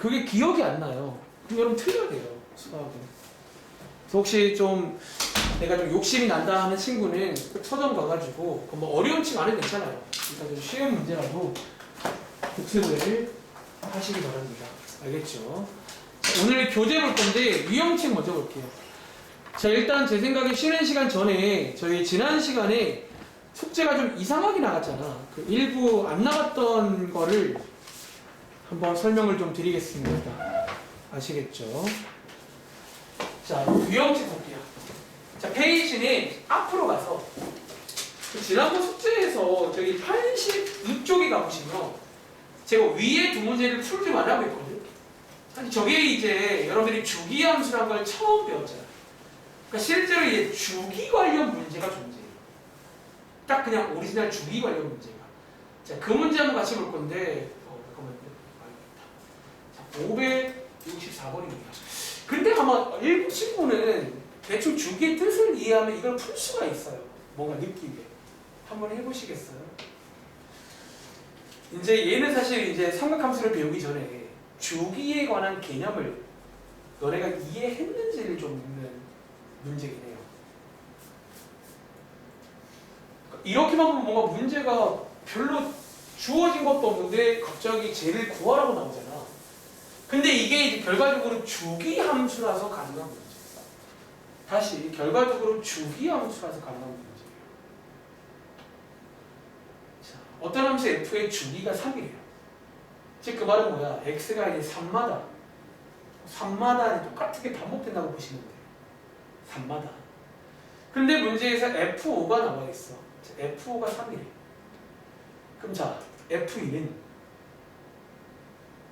그게 기억이 안 나요. 그럼 여러분 틀려야 돼요. 수학은. 그래서 혹시 좀 내가 좀 욕심이 난다 하는 친구는 꼭 서점 가가지고 뭐 어려운 친구 안 해도 괜찮아요. 일단 좀 쉬운 문제라도 복습을 하시기 바랍니다. 알겠죠? 자, 오늘 교재 볼 건데 유형책 먼저 볼게요. 자, 일단 제 생각에 쉬는 시간 전에 저희 지난 시간에 숙제가 좀 이상하게 나갔잖아. 그 일부 안 나갔던 거를 한번 설명을 좀 드리겠습니다. 아시겠죠? 자, 유형책 볼게요. 자, 페이지는 앞으로 가서 지난번 숙제에서 저기 82쪽에 가보시면 제가 위에 두 문제를 풀지 말라고 했거든요. 아니, 저게 이제 여러분들이 주기함수라는 걸 처음 배웠잖아요. 그러니까 실제로 이제 주기 관련 문제가 존재해요. 딱 그냥 오리지널 주기 관련 문제가. 자, 그 문제 한번 같이 볼 건데, 잠깐만요. 자, 564번입니다. 근데 아마 일부 친구는 대충 주기의 뜻을 이해하면 이걸 풀 수가 있어요. 뭔가 느끼게. 한번 해보시겠어요? 이제 얘는 사실 이제 삼각함수를 배우기 전에 주기에 관한 개념을 너네가 이해했는지를 좀 묻는 문제긴 해요. 이렇게만 보면 뭔가 문제가 별로 주어진 것도 없는데 갑자기 쟤를 구하라고 나오잖아. 근데 이게 이제 결과적으로 주기함수라서 가능한 문제. 다시 결과적으로 주기함수라서 가능한 문제예요. 자, 어떤 함수 f의 주기가 3이래요. 즉 그 말은 뭐야? x가 이제 3마다 똑같은 게 반복된다고 보시면 돼요. 3마다. 근데 문제에서 F5가 나와 있어. F5가 3이래. 그럼 자, F2는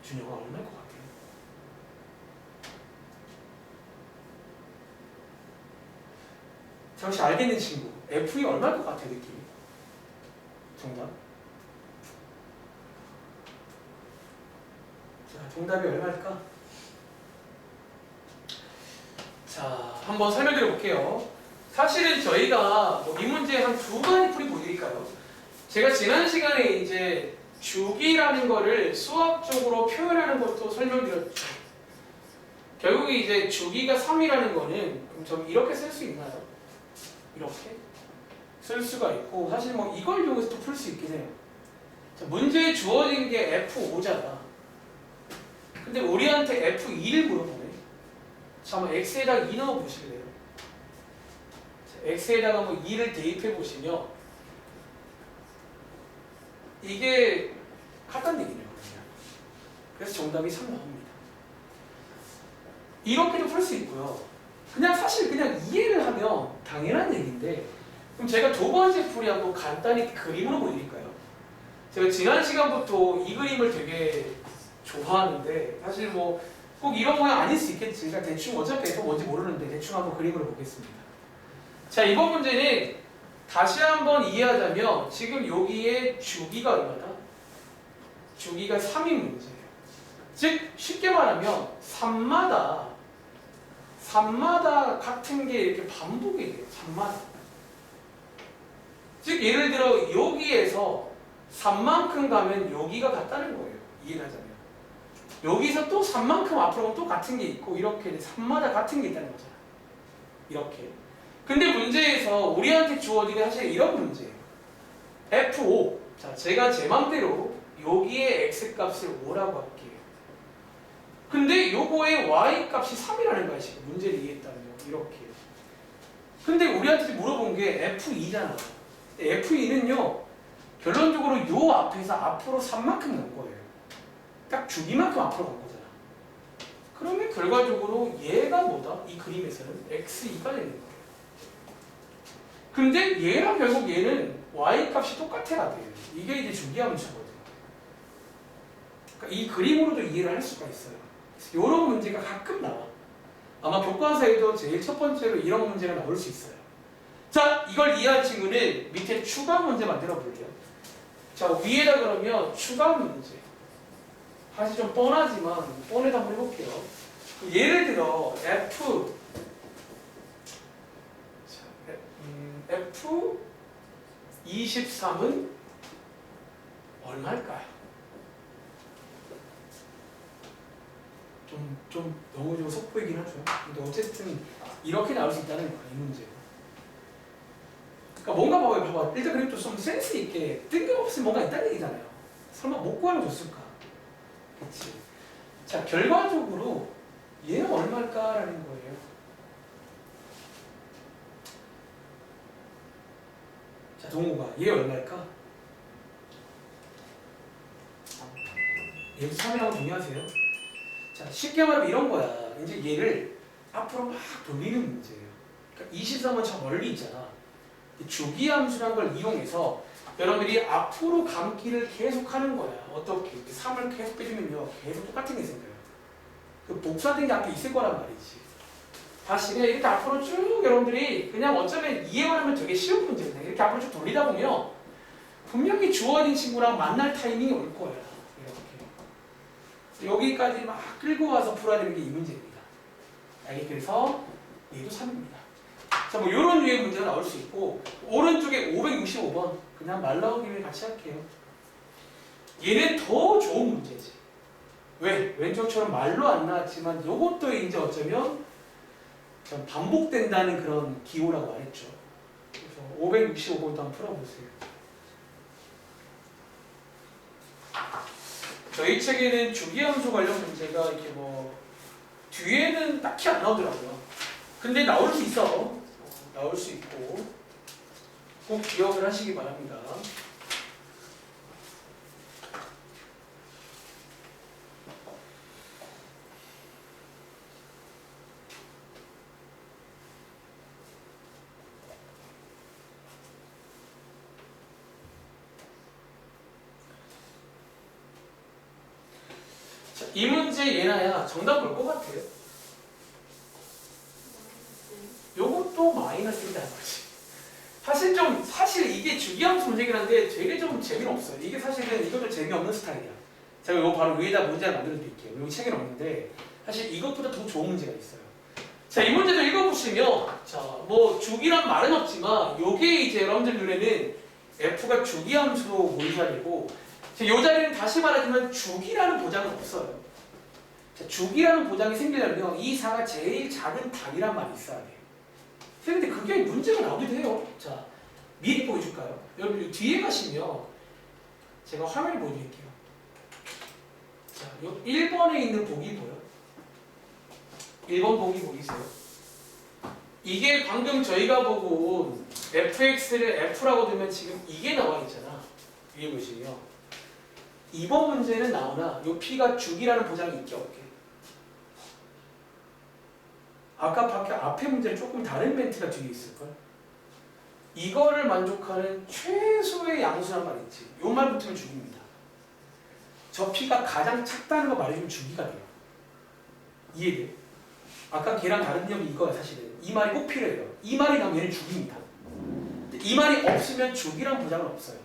준영아 얼마일 것 같아요? 자, 혹시 알겠는 친구, F2 얼마일 것 같아요, 느낌이? 정답? 자, 정답이 얼마일까? 자, 한번 설명드려 볼게요. 사실은 저희가 이 문제 한 두 가지 풀이 보여드릴까요? 제가 지난 시간에 이제 주기라는 거를 수학적으로 표현하는 것도 설명드렸죠. 결국에 이제 주기가 3이라는 거는 그럼 좀 이렇게 쓸 수 있나요? 이렇게 쓸 수가 있고, 사실 뭐 이걸 이용해서 또 풀 수 있긴 해요. 자, 문제에 주어진 게 F5잖아. 근데 우리한테 F2를 물어보네. 자, 한번 X에다가 2 넣어 보실래요? X에다가 뭐 2를 대입해 보시면 이게 같다는 얘기네요. 그래서 정답이 3 나옵니다. 이렇게도 풀 수 있고요. 그냥 사실 그냥 이해를 하면 당연한 얘기인데, 그럼 제가 두 번째 풀이 한번 간단히 그림으로 보여드릴까요? 제가 지난 시간부터 이 그림을 되게 좋아하는데 사실 뭐 꼭 이런 모양 아닐 수 있겠지. 그러니까 대충 어차피 F 뭔지 모르는데 대충 한번 그림으로 보겠습니다. 자, 이번 문제는 다시 한번 이해하자면 지금 여기에 주기가 얼마다? 주기가 3인 문제예요. 즉 쉽게 말하면 3마다 같은 게 이렇게 반복이 돼요. 3마다. 즉 예를 들어 여기에서 3만큼 가면 여기가 같다는 거예요. 이해를 하자면. 여기서 또 3만큼 앞으로 가면 또 같은 게 있고, 이렇게 3마다 같은 게 있다는 거잖아. 이렇게. 근데 문제에서 우리한테 주어진 게 사실 이런 문제예요. F5. 자, 제가 제 맘대로 여기에 X값을 5라고 할게요. 근데 요거의 Y값이 3이라는 거야, 지금. 문제를 이해했다면. 이렇게. 근데 우리한테 물어본 게 F2잖아. F2는요, 결론적으로 요 앞에서 앞으로 3만큼 간 거예요. 딱 주기만큼 앞으로 간 거잖아. 그러면 결과적으로 얘가 뭐다? 이 그림에서는 X2가 되는 거예요. 근데 얘랑 결국 얘는 Y값이 똑같아야 돼요. 이게 이제 주기함수거든요. 그러니까 이 그림으로도 이해를 할 수가 있어요. 이런 문제가 가끔 나와. 아마 교과서에도 제일 첫 번째로 이런 문제가 나올 수 있어요. 자, 이걸 이해한 친구는 밑에 추가 문제 만들어 볼게요. 자, 위에다 그러면 추가 문제. 사실 좀 뻔하지만 뻔해도 한번 해볼게요. 예를 들어 F23은 얼마일까요? 좀 너무 좀 속보이긴 하죠. 근데 어쨌든 이렇게 나올 수 있다는 거야, 이 문제. 그러니까 뭔가 봐봐. 일단 그래도 좀 센스 있게 뜬금없이 뭔가 있다는 얘기잖아요. 설마 못 구하면 줬을까? 그치. 자, 결과적으로 얘는 얼마일까라는 거예요. 자, 동호가 얘 얼마일까? 얘도 3이라고 동의하세요? 자, 쉽게 말하면 이런 거야. 이제 얘를 앞으로 막 돌리는 문제예요. 그러니까 23은 저 멀리 있잖아. 주기함수라는 걸 이용해서 여러분들이 앞으로 감기를 계속 하는 거야. 어떻게? 3을 계속 빼주면요. 계속 똑같은 게 생겨요. 그 복사된 게 앞에 있을 거란 말이지. 다시 그냥 이렇게 앞으로 쭉 여러분들이 그냥 어쩌면 이해만 하면 되게 쉬운 문제거든요. 이렇게 앞으로 쭉 돌리다 보면 분명히 주어진 친구랑 만날 타이밍이 올 거야. 이렇게. 여기까지 막 끌고 와서 풀어야 되는 게 이 문제입니다. 그래서 얘도 3입니다. 자, 뭐 이런 류의 문제가 나올 수 있고 오른쪽에 565번 그냥 말 나오기를 같이 할게요. 얘는 더 좋은 문제지. 왜? 왼쪽처럼 말로 안 나왔지만 이것도 이제 어쩌면 좀 반복된다는 그런 기호라고 말했죠. 그래서 565번도 한번 풀어보세요. 저희 책에는 주기함수 관련 문제가 이렇게 뭐 뒤에는 딱히 안 나오더라고요. 근데 나올 수 있어. 나올 수 있고 꼭 기억을 하시기 바랍니다. 자, 이 문제 얘나야 정답 볼 것 같아요. 요것도 마이너스이다 거지. 사실 이게 주기함수 문제긴 한데 되게 좀 재미는 없어요. 이게 사실은 이것도 재미없는 스타일이야. 제가 이거 바로 위에다 문제를 만들어 드릴게요. 여기 책에는 없는데 사실 이것보다 더 좋은 문제가 있어요. 자, 이 문제도 읽어보시면 자, 뭐 주기란 말은 없지만 요게 이제 여러분들 눈에는 F가 주기함수로 모인 자리고 이 자리는 다시 말하자면 주기라는 보장은 없어요. 자, 주기라는 보장이 생기려면 이 사가 제일 작은 단위란 말이 있어야 돼요. 근데 그게 문제가 나오기도 해요. 자, 미리 보여줄까요? 여러분 뒤에 가시면 제가 화면을 보여드릴게요. 자, 요 1번에 있는 보기 보여? 1번 보기 보이세요? 이게 방금 저희가 보고 온 fx를 f라고 두면 지금 이게 나와 있잖아. 위에 보시면 2번 문제는 나오나 요 p가 주기라는 보장이 있게 없게. 아까 밖에 앞에 문제는 조금 다른 멘트가 뒤에 있을걸? 이거를 만족하는 최소의 양수란 말 있지. 요 말 붙으면 주기입니다. 저 p가 가장 작다는 거 말해주면 주기가 돼요. 이해돼? 아까 걔랑 다른 점이 이거야 사실은. 이 말이 꼭 필요해요. 이 말이 나오면 얘는 주기입니다. 이 말이 없으면 주기란 보장은 없어요.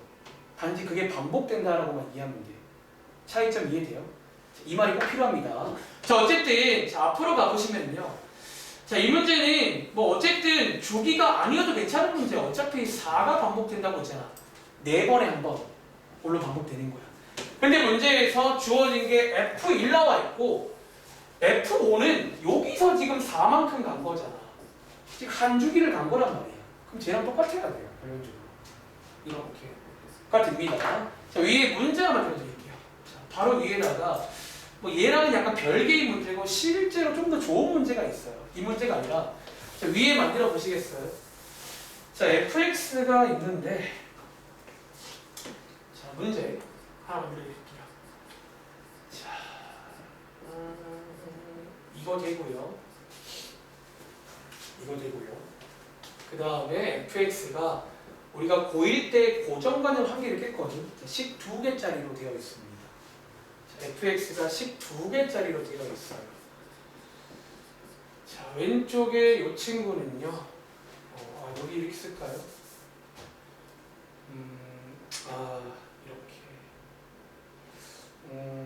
단지 그게 반복된다라고만 이해하면 돼요. 차이점 이해돼요? 이 말이 꼭 필요합니다. 자, 어쨌든 자, 앞으로 가보시면요. 자, 이 문제는 뭐 어쨌든 주기가 아니어도 괜찮은 문제. 어차피 4가 반복된다고 했잖아. 4번에 한 번. 올로 반복되는 거야. 근데 문제에서 주어진 게 F1 나와 있고 F5는 여기서 지금 4만큼 간 거잖아. 지금 한 주기를 간 거란 말이야. 그럼 쟤랑 똑같아야 돼요. 결론적으로. 이렇게. 똑같습니다. 자, 위에 문제 하나 드릴게요. 자, 바로 위에다가 뭐 얘랑은 약간 별개의 문제고 실제로 좀 더 좋은 문제가 있어요. 이 문제가 아니라 자, 위에 만들어 보시겠어요? 자, fx가 있는데 자, 문제 하나 만들어 드릴게요. 자, 이거 되고요. 이거 되고요. 그 다음에 fx가 우리가 고1 때 고정관념 한 개를 깼거든. 12개짜리로 되어 있습니다. 자, fx가 12개짜리로 되어 있어요. 자, 왼쪽에 이 친구는요. 여기 이렇게 쓸까요? 이렇게.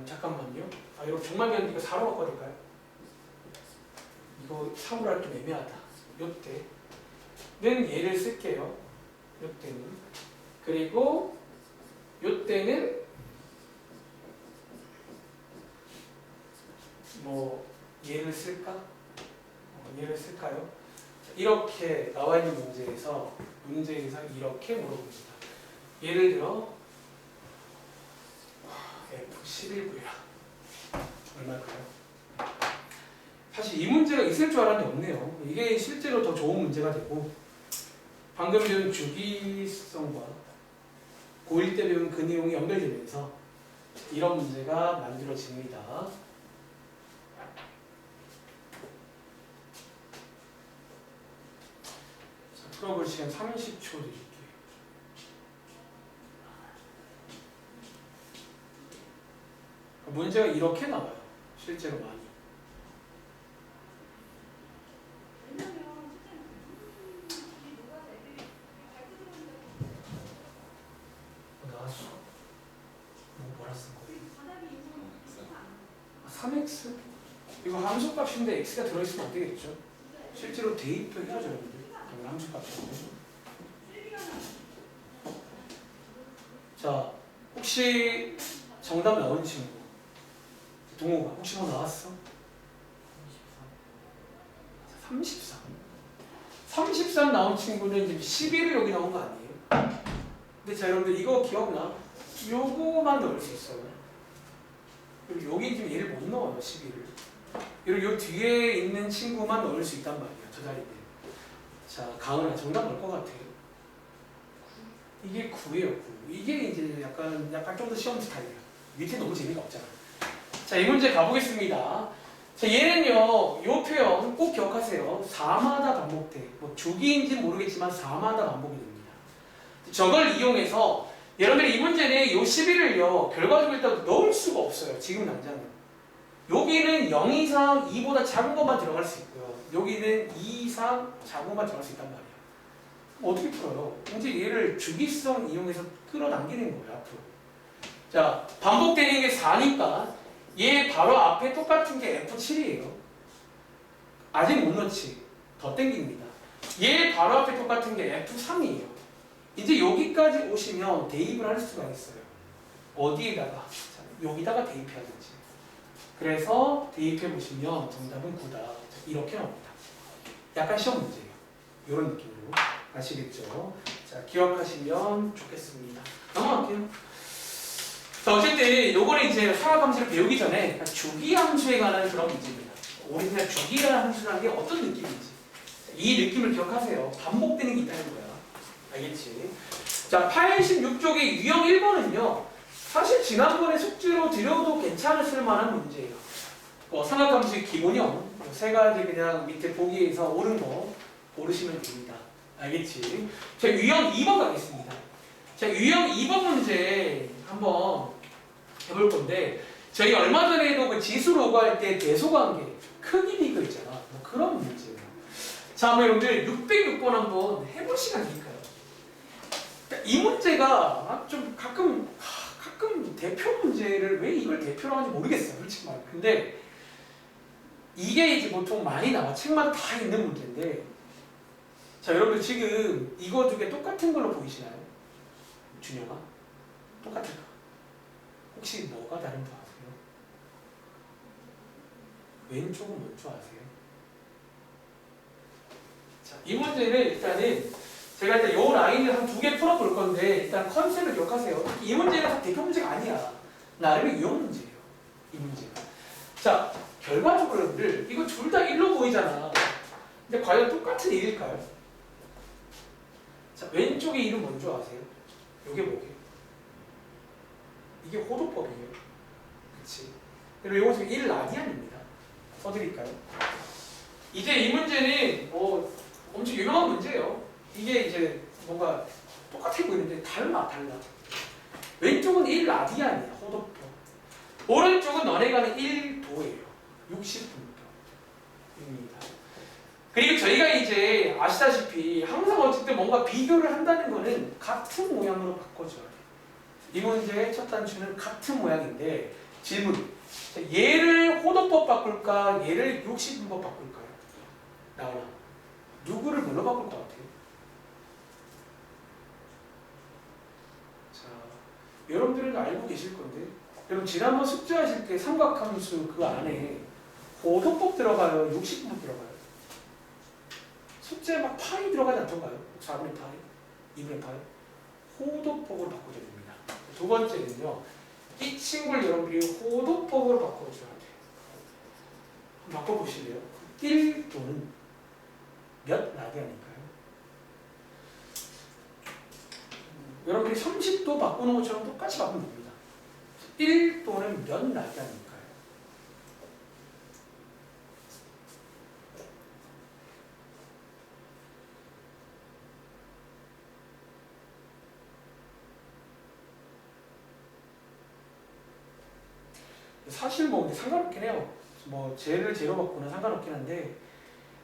잠깐만요. 이거 정말 그냥 이거 4로 바꿔줄까요? 이거 3으로 하기 좀 애매하다. 요때는 얘를 쓸게요. 요때는. 그리고 요때는 뭐 얘를 쓸까? 얘를 쓸까요? 이렇게 나와 있는 문제에서 이렇게 물어봅니다. 예를 들어 F11구야. 얼마일까요? 사실 이 문제가 있을 줄 알았는데 없네요. 이게 실제로 더 좋은 문제가 되고 방금 배운 주기성과 고1 때 배운 그 내용이 연결되면서 이런 문제가 만들어집니다. 자, 풀어볼 시간 30초 드릴게요. 문제가 이렇게 나와요. 실제로 많이. 나왔어. 뭐라 쓴 거야? 3x? 이거 함수값인데 x가 들어있으면 안 되겠죠? 실제로 대입도 해줘야 되는데 함수값인데. 자, 혹시 정답 나온 친구? 동호가 혹시 뭐 나왔어? 33. 33 나온 친구는 지금 11이 여기 나온 거 아니에요? 근데 자, 여러분들 이거 기억나? 요거만 넣을 수 있어요. 그리고 여기 지금 얘를 못 넣어요, 11을. 그리고 요 뒤에 있는 친구만 넣을 수 있단 말이에요, 저 자리에. 자, 가은아, 정답 넣을 것 같아요. 이게 9예요, 9. 이게 이제 약간 좀 더 시험 스타일이에요. 밑에 너무 재미가 없잖아. 자, 이 문제 가보겠습니다. 자, 얘는요, 요 표현 꼭 기억하세요. 4마다 반복돼. 뭐 주기인지 모르겠지만 4마다 반복이 됩니다. 저걸 이용해서 여러분들이 이 문제는 요 11을요, 결과적으로 일단 넣을 수가 없어요. 지금 당장은. 여기는 0 이상 2보다 작은 것만 들어갈 수 있고요. 여기는 2 이상 작은 것만 들어갈 수 있단 말이에요. 어떻게 풀어요? 이제 얘를 주기성 이용해서 끌어당기는 거예요, 앞으로. 자, 반복되는 게 4니까 얘 바로 앞에 똑같은 게 F7이에요. 아직 못 넣지. 더 땡깁니다. 얘 바로 앞에 똑같은 게 F3이에요. 이제 여기까지 오시면 대입을 할 수가 있어요. 어디에다가? 자, 여기다가 대입해야 되지. 그래서 대입해 보시면 정답은 9다. 이렇게 나옵니다. 약간 시험 문제예요. 이런 느낌으로. 아시겠죠? 자, 기억하시면 좋겠습니다. 넘어갈게요. 자, 어쨌든 요거는 이제 상하함수를 배우기 전에 주기함수에 관한 그런 문제입니다. 우리 그냥 주기라는 함수라는 게 어떤 느낌인지 이 느낌을 기억하세요. 반복되는 게 있다는 거야. 알겠지? 자, 86쪽의 유형 1번은요. 사실 지난번에 숙제로 드려도 괜찮았을 만한 문제예요. 삼각함수의 기본형 세 가지 그냥 밑에 보기에서 옳은 거 고르시면 됩니다. 알겠지? 자, 유형 2번 가겠습니다. 자, 유형 2번 문제 한번 해볼 건데 저희 얼마 전에도 그 지수로 구할 때 대소관계 크기 비교 있잖아. 뭐 그런 문제예요. 자, 한번 여러분들 606번 한번 해볼 시간 있을까요? 이 문제가 좀 가끔 대표 문제를 왜 이걸 대표로 하는지 모르겠어요. 솔직히 말해. 근데 이게 이제 보통 많이 나와. 책마다 다 있는 문제인데 자, 여러분들 지금 이거 중에 똑같은 걸로 보이시나요? 준혁아? 똑같을까? 혹시 뭐가 다른 거 아세요? 왼쪽은 뭔지 아세요? 자, 이 문제는 일단은 제가 일단 요 라인을 한 2개 풀어볼 건데 일단 컨셉을 기억하세요. 이 문제는 대표 문제가 아니야. 나름의 유형 문제예요. 이 문제가. 자, 결과적으로 여러분들 이거 둘 다 1로 보이잖아. 근데 과연 똑같은 일일까요? 자, 왼쪽의 일은 뭔지 아세요? 요게 뭐게요? 이게 호도법이에요. 그치? 그리고 이것은 1라디안입니다. 써드릴까요? 이제 이 문제는 뭐 엄청 유명한 문제예요. 이게 이제 뭔가 똑같아 보이는데 달라. 왼쪽은 1라디안이야. 호도법. 오른쪽은 너네가는 1도예요. 60분도입니다. 그리고 저희가 이제 아시다시피 항상 어쨌든 뭔가 비교를 한다는 거는 같은 모양으로 바꿔줘야 돼요. 이 문제의 첫 단추는 같은 모양인데 질문. 얘를 호도법 바꿀까? 얘를 60분법 바꿀까요? 나오나? 누구를 뭘로 바꿀 것 같아요? 자, 여러분들은 알고 계실 건데 여러분 지난번 숙제하실 때 삼각함수 그 안에 호도법 들어가요? 60법 들어가요? 숙제 막 파이 들어가지 않던가요? 4분의 파이? 2분의 파이? 호도법으로 바꿔줘야 됩니다. 두 번째는요. 이 친구를 여러분들이 호도법으로 바꿔줘야 돼요. 바꿔보실래요? 1 또는 몇 라디안일까요? 여러분들이 30도 바꾸는 것처럼 똑같이 바꾸면 됩니다. 1 또는 몇 라디안일까요? 사실 뭐 상관없긴 해요. 뭐 쟤를 쟤로 바꾸는 상관없긴 한데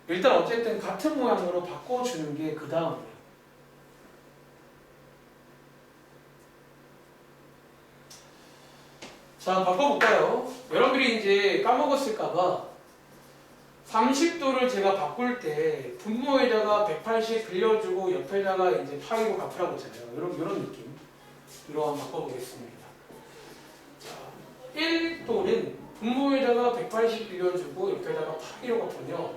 일단 어쨌든 같은 모양으로 바꿔주는 게 그 다음이에요. 자, 바꿔볼까요? 여러분들이 이제 까먹었을까봐 30도를 제가 바꿀 때 분모에다가 180 빌려주고 옆에다가 이제 파이로 갚으라고 했잖아요. 이런 느낌으로 한번 바꿔보겠습니다. 자, 1도는 분모에다가 180 빌려주고 옆에다가 파이로 갚으면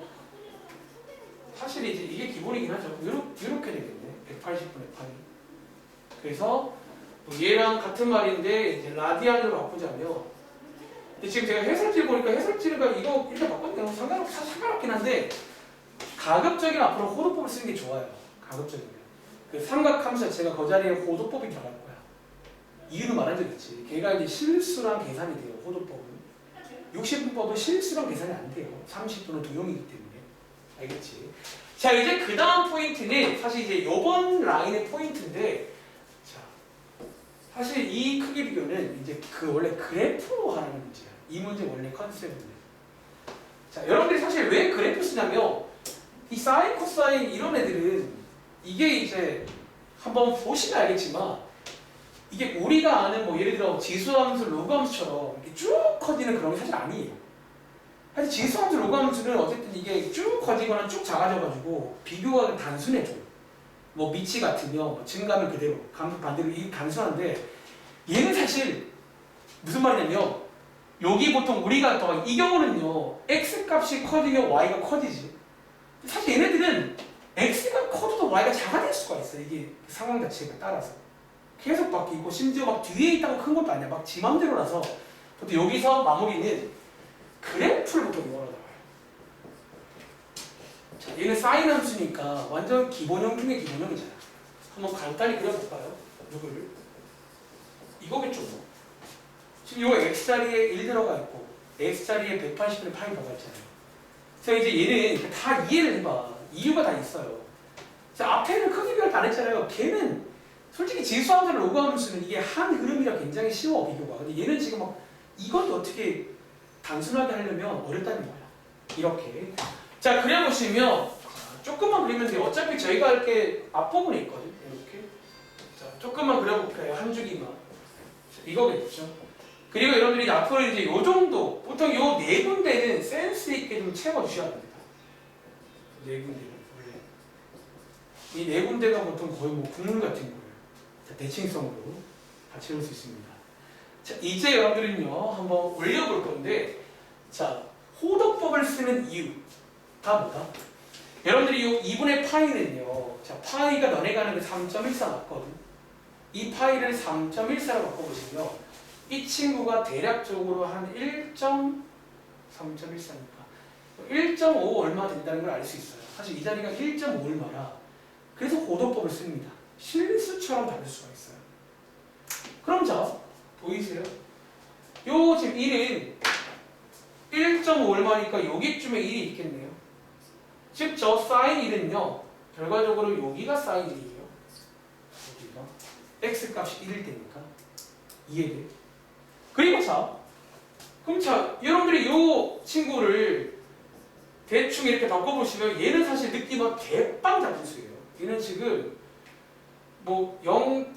사실 이제 이게 기본이긴 하죠. 이렇게 되겠네. 180분의 파이. 그래서 얘랑 같은 말인데 이제 라디안으로 바꾸자면 근데 지금 제가 해설지를 보니까 해설지가 이거 이렇게 바꿨네요. 상관없긴 한데 가급적이면 앞으로 호도법을 쓰는 게 좋아요. 가급적이면 그 삼각함수 자체가 그 자리에 호도법이 들어갈 거야. 이유는 말한 적 있지. 걔가 이제 실수랑 계산이 돼요. 호도법은 60분법은 실수랑 계산이 안 돼요. 30도는 도형이기 때문에. 알겠지? 자, 이제 그 다음 포인트는 사실 이제 요번 라인의 포인트인데 자, 사실 이 크기 비교는 이제 그 원래 그래프로 하는 문제야. 이 문제 원래 컨셉인데. 자, 여러분들이 사실 왜 그래프 쓰냐면 이 사인, 코사인 이런 애들은 이게 이제 한번 보시면 알겠지만 이게 우리가 아는 뭐 예를 들어 지수함수, 로그함수처럼 이렇게 쭉 커지는 그런 게 사실 아니에요. 사실 지수함수, 로그함수는 어쨌든 이게 쭉 커지거나 쭉 작아져가지고 비교가 단순해져. 뭐 미치 같으면 뭐 증가면 그대로, 감수 반대로 이 단순한데 얘는 사실 무슨 말이냐면 여기 보통 우리가 더 이 경우는요 x 값이 커지면 y가 커지지. 사실 얘네들은 x가 커져도 y가 작아질 수가 있어. 이게 상황 자체가 따라서 계속 바뀌고 심지어 막 뒤에 있다고 큰 것도 아니야. 막 지 맘대로라서 보통 여기서 마무리는 그래프를 보통 이용하러 나와요. 자, 얘는 사인 함수니까 완전 기본형 중에 기본형이잖아. 한번 간단히 그려볼까요? 누구를? 이거겠죠 뭐. 지금 요 x자리에 1 들어가 있고 x자리에 180분의 파이 들어가 있잖아요. 그래서 이제 얘는 다 이해를 해봐. 이유가 다 있어요. 자, 앞에는 크기 비교를 안 했잖아요. 걔는 솔직히 지수함수나 로그함수는 이게 한 흐름이라 굉장히 쉬워 비교가. 근데 얘는 지금 막 이것도 어떻게 단순하게 하려면 어렵다는 거야. 이렇게. 자, 그려보시면 조금만 그리면 돼요. 어차피 저희가 할 게 앞부분에 있거든. 이렇게. 자, 조금만 그려볼까요? 한 줄기만. 자, 이거겠죠. 그리고 여러분들이 앞으로 이제 요 정도, 보통 요 네 군데는 센스 있게 좀 채워주셔야 됩니다. 네 군데는 원래. 이 네 군데가 보통 거의 뭐 국물 같은 거예요. 자, 대칭성으로 다 채울 수 있습니다. 자, 이제 여러분들은요, 한번 올려볼 건데, 자, 호도법을 쓰는 이유가 뭐다? 여러분들이 요 2분의 파이는요, 자, 파이가 너네가 하는 게 3.14 맞거든. 이 파이를 3.14로 바꿔보시면, 이 친구가 대략적으로 한 3.14니까 1.5 얼마 된다는 걸 알 수 있어요. 사실 이 자리가 1.5 얼마라. 그래서 호도법을 씁니다. 실수처럼 다룰 수가 있어요. 그럼 자, 보이세요? 요 지금 1은 1.5 얼마니까 여기쯤에 1이 있겠네요. 즉 저 사인 1은요 결과적으로 여기가 사인 1이에요. 여기가 x 값이 1일 때니까 이해돼? 그리고 자, 그럼 자 여러분들이 요 친구를 대충 이렇게 바꿔보시면 얘는 사실 느낌은 대빵 작은 수예요. 얘는 지금 뭐 0.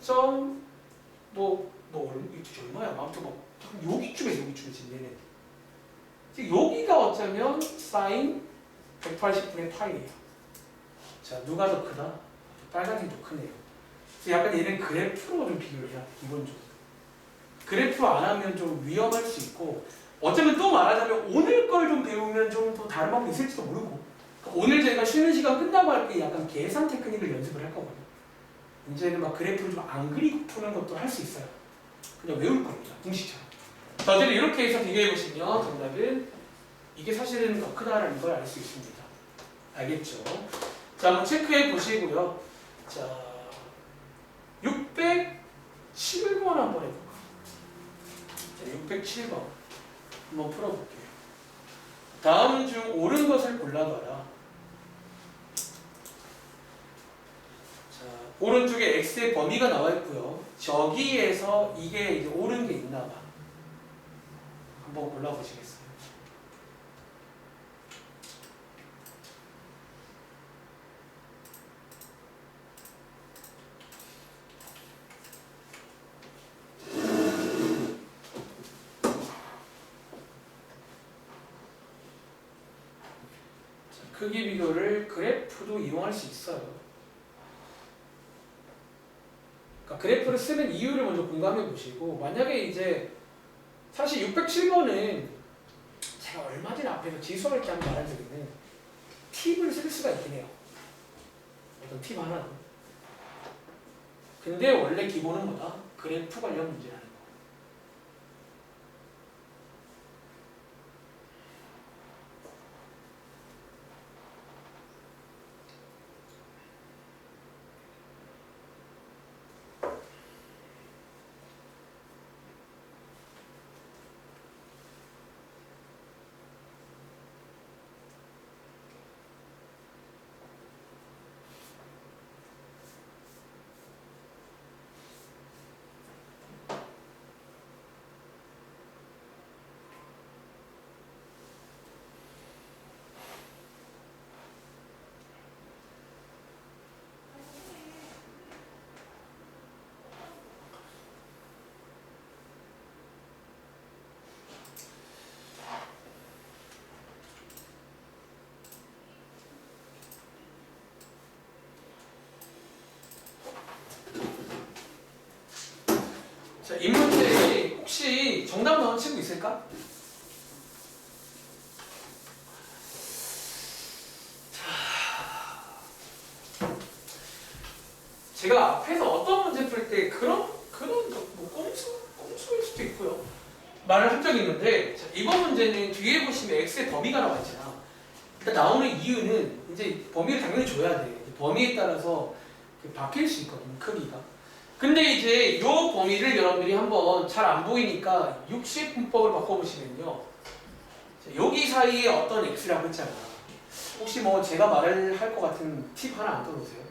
이게 얼마야? 아무튼 뭐 여기쯤에 지금 얘는 지금 여기가 어쩌면 사인 180분의 파이예요. 자, 누가 더 크다? 빨간색이 더 크네요. 그래서 약간 얘는 그래프로 좀 비교를 해야 돼, 기본적으로. 그래프 안 하면 좀 위험할 수 있고 어쩌면 또 말하자면 오늘 걸 좀 배우면 좀 더 다른 방법이 있을지도 모르고 그러니까 오늘 저희가 쉬는 시간 끝나고 할 때 약간 계산 테크닉을 연습을 할 거거든요. 이제는 막 그래프를 좀 안 그리고 푸는 것도 할 수 있어요. 그냥 외울 겁니다. 공식처럼. 자, 어쨌든 이렇게 해서 비교해 보시면 정답은 이게 사실은 더 크다라는 걸 알 수 있습니다. 알겠죠? 자, 한번 체크해 보시고요. 자, 607번 한번 해볼까요? 자, 607번 한번 풀어볼게요. 다음 중 옳은 것을 골라봐라. 자, 오른쪽에 x의 범위가 나와 있고요. 저기에서 이게 이제 옳은 게 있나 봐. 한번 골라보시겠어요? 크기 비교를 그래프도 이용할 수 있어요. 그러니까 그래프를 쓰는 이유를 먼저 공감해 보시고 만약에 이제 사실 607번은 제가 얼마 전에 앞에서 지수할 때 한번 말한 적이 있는 팁을 쓸 수가 있긴 해요. 어떤 팁 하나. 근데 원래 기본은 뭐다? 그래프 관련 문제라는 거. 자, 이 문제 혹시 정답 나온 친구 있을까? 제가 앞에서 어떤 문제 풀 때 그런 뭐 꼼수일 수도 있고요. 말을 한 적이 있는데 자, 이번 문제는 뒤에 보시면 x의 범위가 나와 있잖아. 일단 나오는 이유는 이제 범위를 당연히 줘야 돼. 범위에 따라서 바뀔 수 있거든요. 크기가. 근데 이제 이 범위를 여러분들이 한번 잘 안 보이니까 60분법을 바꿔보시면요. 자, 여기 사이에 어떤 x라고 했잖아. 혹시 뭐 제가 말을 할 것 같은 팁 하나 안 떠오르세요?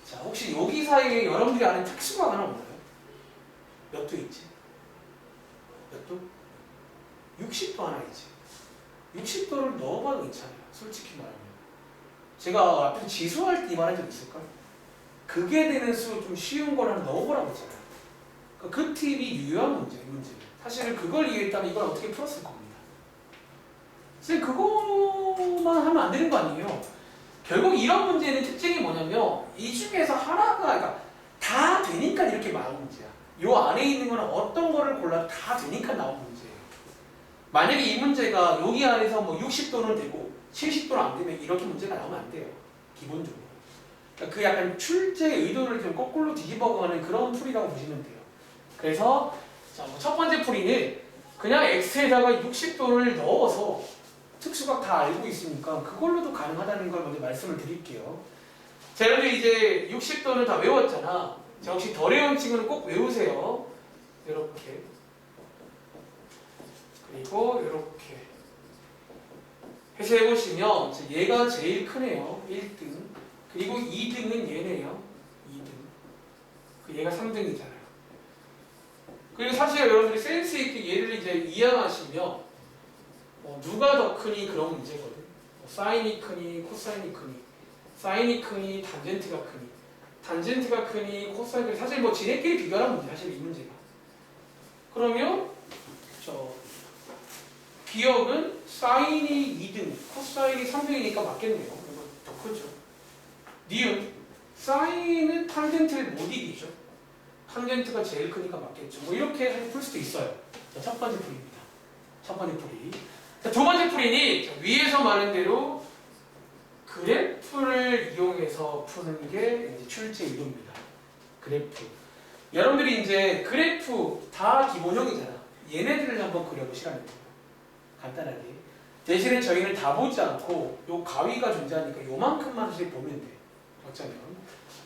자, 혹시 여기 사이에 여러분들이 아는 특수가 하나 없나요? 몇 도 있지? 몇 도? 60도 하나 있지. 60도를 넣어봐도 괜찮아요. 솔직히 말하면. 제가 앞에서 지수할 때 이 말한 적 있을까요? 그게 되는 수 좀 쉬운 걸 하나 넣어보라고 했잖아요. 그 팁이 유효한 문제예요. 사실은 그걸 이해했다면 이걸 어떻게 풀었을 겁니다. 선생님 그거만 하면 안 되는 거 아니에요? 결국 이런 문제는 특징이 뭐냐면 이 중에서 하나가 그러니까 다 되니까 이렇게 나온 문제야. 요 안에 있는 거는 어떤 거를 골라도 다 되니까 나온 문제예요. 만약에 이 문제가 여기 안에서 뭐 60도는 되고 70도는 안 되면 이렇게 문제가 나오면 안 돼요. 기본적으로. 그러니까 그 약간 출제의 의도를 좀 거꾸로 뒤집어가는 그런 풀이라고 보시면 돼요. 그래서 자, 첫 번째 풀이는 그냥 x에다가 60도를 넣어서 특수각 다 알고 있으니까 그걸로도 가능하다는 걸 먼저 말씀을 드릴게요. 자, 여러분들 이제 60도는 다 외웠잖아. 자, 혹시 덜 외운 친구는 꼭 외우세요. 이렇게. 그리고 이렇게. 해서 해보시면 얘가 제일 크네요. 1등. 그리고 2등은 얘네요. 2등. 얘가 3등이잖아요. 그리고 사실 여러분들이 센스 있게 얘를 이제 이해하시면 누가 더 크니 그런 문제거든. 사인이 크니 코사인이 크니 사인이 크니 탄젠트가 크니 탄젠트가 크니 코사인이 크니 사실 뭐 지네끼리 비교하는 문제 사실 이 문제가. 그러면 기억은 사인이 2등 코사인이 3등이니까 맞겠네요. 이거 더 크죠. 니은 사인은 탄젠트를 못 이기죠. 탄젠트가 제일 크니까 맞겠죠. 뭐 이렇게 풀 수도 있어요. 자, 첫 번째 풀입니다. 첫 번째 풀이. 자, 두 번째 풀이니 자, 위에서 말한 대로 그래프를 이용해서 푸는 게 이제 출제 유도입니다. 그래프. 여러분들이 이제 그래프 다 기본형이잖아. 얘네들을 한번 그려보시라는 거예요. 간단하게. 대신에 저희는 다 보지 않고 요 가위가 존재하니까 요만큼만 사실 보면 돼. 어쩌면.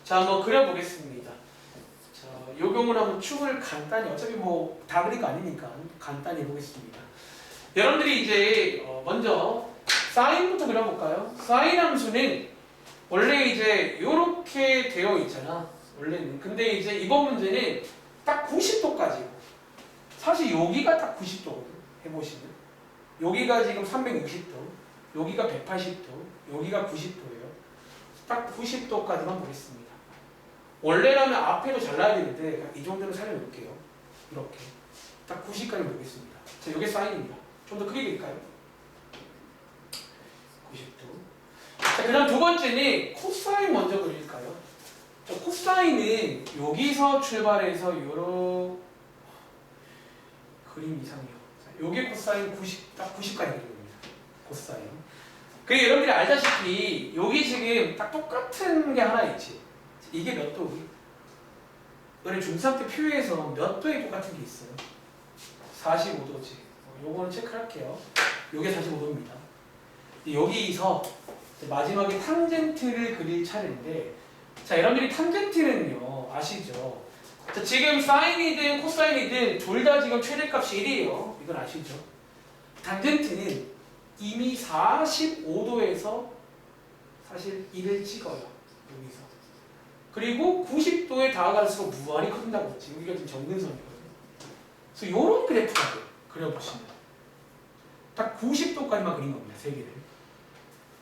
자, 한번 그려보겠습니다. 자, 요 경우는 한번 축을 간단히, 어차피 뭐 다 그릴 거 아니니까 간단히 해보겠습니다. 여러분들이 이제 먼저 사인부터 그려볼까요? 사인 함수는 원래 이제 요렇게 되어 있잖아. 원래는. 근데 이제 이번 문제는 딱 90도까지. 사실 여기가 딱 90도거든. 해보시면. 여기가 지금 360도, 여기가 180도, 여기가 90도예요. 딱 90도까지만 보겠습니다. 원래라면 앞에도 잘라야 되는데 이 정도로 살려놓을게요. 이렇게. 딱 90까지 보겠습니다. 자, 이게 사인입니다. 좀 더 크게 그릴까요? 90도. 자, 그 다음 두 번째는 코사인 먼저 그릴까요? 자, 코사인은 여기서 출발해서 요런 그림 이상이요. 자, 요게 코사인 90, 딱 90까지 그리는 겁니다. 코사인. 그리고 여러분들이 알다시피 여기 지금 딱 똑같은 게 하나 있지. 이게 몇 도기? 너네 중3 때 표에서 몇 도에 똑같은 게 있어요? 45도지. 요거는 체크할게요. 요게 45도입니다. 여기서 마지막에 탄젠트를 그릴 차례인데, 자, 여러분들이 탄젠트는요 아시죠? 자, 지금 사인이든 코사인이든 둘 다 지금 최대값이 1이에요. 이건 아시죠? 탄젠트는 이미 45도에서 사실 1을 찍어요. 여기서. 그리고 90도에 다가갈수록 무한히 커진다고 했지. 여기가 지금 정근선이거든요. 그래서 요런 그래프가 돼요. 그려보시면. 딱 90도까지만 그린 겁니다. 세 개를.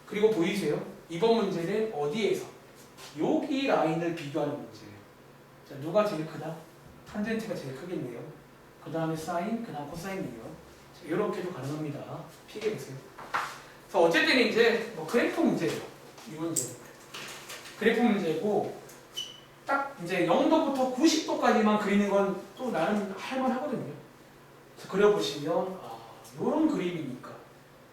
그리고 보이세요? 이번 문제는 어디에서? 여기 라인을 비교하는 문제예요. 자, 누가 제일 크다? 탄젠트가 제일 크겠네요. 그 다음에 사인, 그 다음 코사인이에요. 자, 이렇게도 가능합니다. 피해보세요. 그래서 어쨌든 이제 뭐 그래프 문제예요. 이 문제는. 그래프 문제고, 딱 이제 0도부터 90도까지만 그리는 건 또 나름 할만하거든요. 그려보시면 이런 그림이니까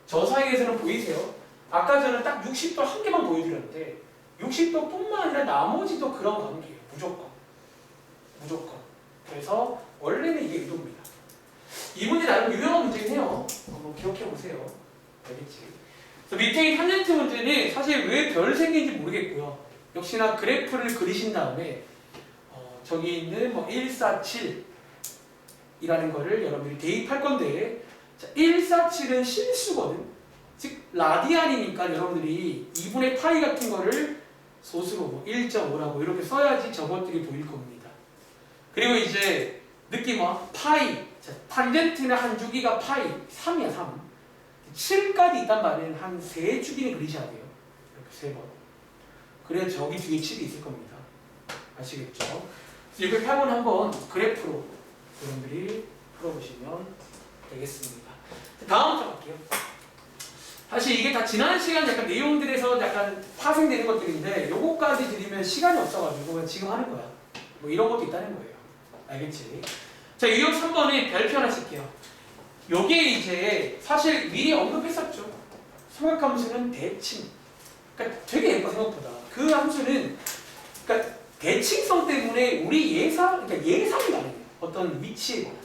저 사이에서는 보이세요? 아까 저는 딱 60도 한 개만 보여드렸는데 60도뿐만 아니라 나머지도 그런 관계예요. 무조건. 그래서 원래는 이게 의도입니다. 이 문제 나름 유명한 문제긴 해요. 한번 기억해보세요. 알겠지? 그래서 밑에 있는 탄젠트 문제는 사실 왜 별 생긴지 모르겠고요. 역시나 그래프를 그리신 다음에 저기 있는 뭐 147 이라는 거를 여러분들이 대입할 건데, 자, 147은 실수거든. 즉 라디안이니까 여러분들이 2분의 파이 같은 거를 소수로 1.5라고 이렇게 써야지 저것들이 보일 겁니다. 그리고 이제 느낌 와? 파이. 자, 탄젠트는 한 주기가 파이 3이야 3. 7까지 있단 말은 한 3주기는 그리셔야 돼요. 이렇게 3번. 그래야 저기 뒤에 7이 있을 겁니다. 아시겠죠? 이렇게 8번 한번 그래프로 여러분들이 풀어보시면 되겠습니다. 다음 갈게요. 사실 이게 다 지난 시간 약간 내용들에서 약간 파생되는 것들인데 요거까지 드리면 시간이 없어가지고 그냥 지금 하는 거야. 뭐 이런 것도 있다는 거예요. 알겠지? 자, 유형 3번에 별표 하나 쓸게요. 요게 이제 사실 미리 언급했었죠. 삼각함수는 대칭. 그러니까 되게 예뻐 생각보다. 그 함수는 그러니까 대칭성 때문에 우리 그러니까 예상이 가능해요. 어떤 위치에 관한.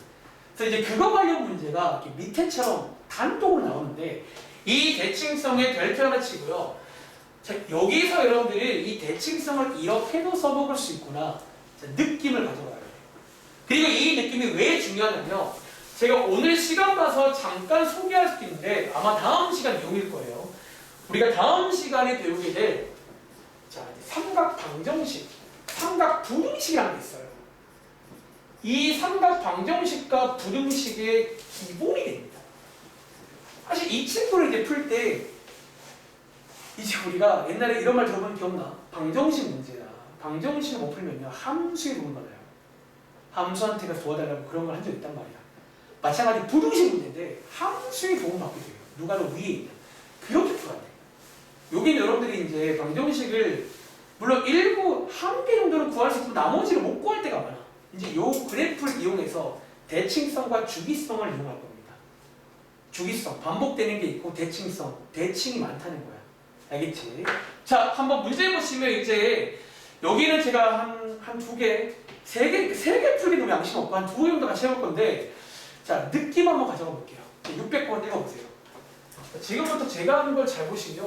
그래서 이제 그거 관련 문제가 이렇게 밑에처럼 단독으로 나오는데 이 대칭성에 별표 하나 치고요. 자, 여기서 여러분들이 이 대칭성을 이렇게도 써먹을 수 있구나. 자, 느낌을 가져가야 돼요. 그리고 이 느낌이 왜 중요하냐면요. 제가 오늘 시간 봐서 잠깐 소개할 수도 있는데 아마 다음 시간 내용일 거예요. 우리가 다음 시간에 배우게 될 삼각 방정식, 삼각 부등식이라는 게 있어요. 이 삼각 방정식과 부등식의 기본이 됩니다. 사실 이 친구를 이제 풀 때 이제 우리가 옛날에 이런 말 들어본 기억나? 방정식 문제나 방정식을 못 풀면요 함수에 도움 받아요. 함수한테가 도와달라고 그런 걸 한 적 있단 말이야. 마찬가지 부등식 문제인데 함수에 도움 받게 돼요. 누가 더 위에 있냐. 그렇게 풀어야 돼. 여기는 여러분들이 이제 방정식을 물론 일부 한 개 정도는 구할 수 있고 나머지를 못 구할 때가 많아. 이제 요 그래프를 이용해서 대칭성과 주기성을 이용할 겁니다. 주기성, 반복되는 게 있고 대칭성, 대칭이 많다는 거야. 알겠지? 자, 한번 문제 보시면 이제 여기는 제가 한 두 개, 세 개 풀기 너무 양심 없고 한 두 개 정도 같이 해볼 건데 자, 느낌 한번 가져가 볼게요. 600번 읽어보세요. 지금부터 제가 하는 걸 잘 보시면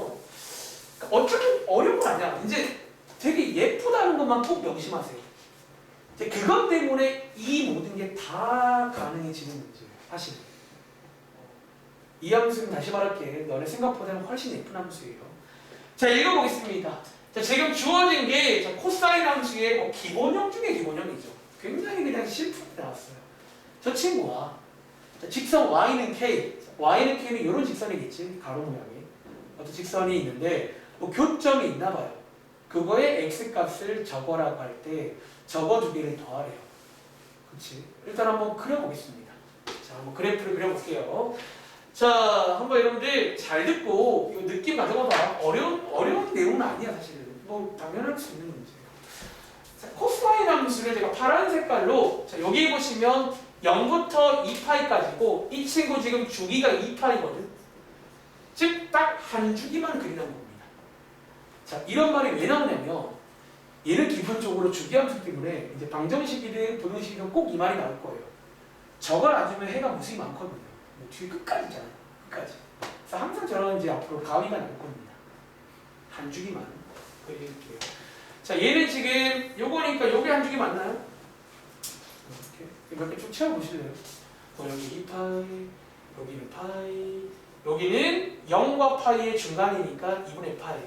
어차피 어려운 거 아니야. 이제 되게 예쁘다는 것만 꼭 명심하세요. 이제 그것 때문에 이 모든 게 다 가능해지는 문제예요. 사실. 이 함수는 다시 말할게. 너네 생각보다는 훨씬 예쁜 함수예요. 자, 읽어보겠습니다. 자, 지금 주어진 게 자, 코사인 함수의 뭐 기본형 중에 기본형이죠. 굉장히 그냥 심플하게 나왔어요. 저 친구와 자, 직선 y는 k, y는 k는 이런 직선이겠지. 가로 모양이. 어떤 직선이 있는데 뭐 교점이 있나 봐요. 그거에 x값을 적어라고 할 때 적어 두 개를 더하래요. 그렇지? 일단 한번 그려보겠습니다. 자, 한번 그래프를 그려볼게요. 자, 한번 여러분들 잘 듣고 이 느낌 가져봐봐. 어려운 내용은 아니야 사실은. 뭐 당연할 수 있는 문제예요. 자, 코사인 함수를 제가 파란 색깔로 자, 여기 보시면 0부터 2파이까지고 이 친구 지금 주기가 2파이거든. 즉 딱 한 주기만 그리는 겁니다. 자, 이런 말이 왜 나오냐면 얘는 기본적으로 주기함수 때문에 이제 방정식이든 부등식이든 꼭 이 말이 나올 거예요. 저걸 안 주면 해가 무수히 많거든요. 뭐 뒤에 끝까지잖아요. 끝까지. 그래서 항상 저런 이제 앞으로 가위가 나올 겁니다. 한 주기만 그릴게요. 자, 얘는 지금 요거니까 요게 한 주기 맞나요? 이렇게 몇 개 쭉 채워보실래요? 여기 2파이, 여기는 파이, 여기는 0과 파이의 중간이니까 2분의 파이.